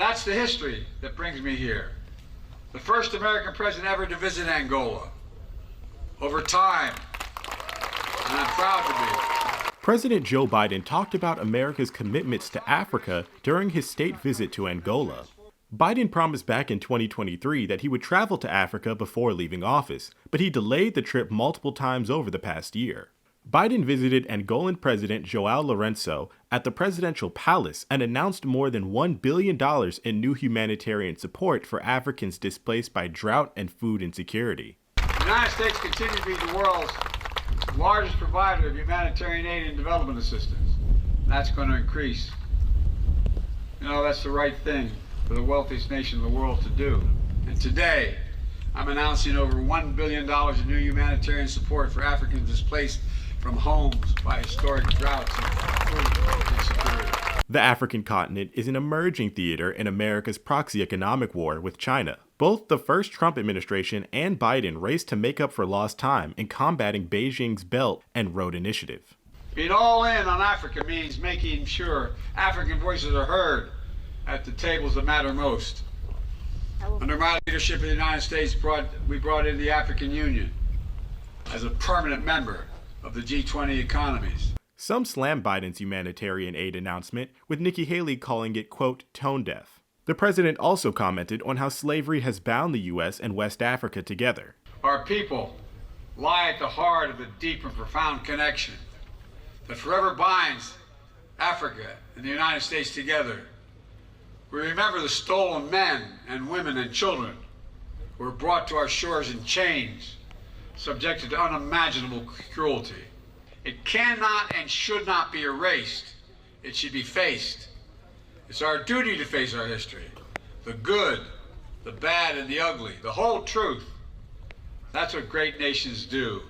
That's the history that brings me here. The first American president ever to visit Angola. Over time, and I'm proud to be. President Joe Biden talked about America's commitments to Africa during his state visit to Angola. Biden promised back in 2023 that he would travel to Africa before leaving office, but he delayed the trip multiple times over the past year. Biden visited Angolan President João Lourenço at the presidential palace and announced more than $1 billion in new humanitarian support for Africans displaced by drought and food insecurity. The United States continues to be the world's largest provider of humanitarian aid and development assistance. That's going to increase. You know, that's the right thing for the wealthiest nation in the world to do. And today, I'm announcing over $1 billion in new humanitarian support for Africans displaced from homes by historic droughts and food insecurity. The African continent is an emerging theater in America's proxy economic war with China. Both the first Trump administration and Biden raced to make up for lost time in combating Beijing's Belt and Road Initiative. Being all in on Africa means making sure African voices are heard at the tables that matter most. Under my leadership in the United States, we brought in the African Union as a permanent member of the G20 economies. Some slammed Biden's humanitarian aid announcement, with Nikki Haley calling it, quote, tone deaf. The president also commented on how slavery has bound the U.S. and West Africa together. Our people lie at the heart of the deep and profound connection that forever binds Africa and the United States together. We remember the stolen men and women and children who were brought to our shores in chains, subjected to unimaginable cruelty. It cannot and should not be erased. It should be faced. It's our duty to face our history. The good, the bad, and the ugly. The whole truth. That's what great nations do.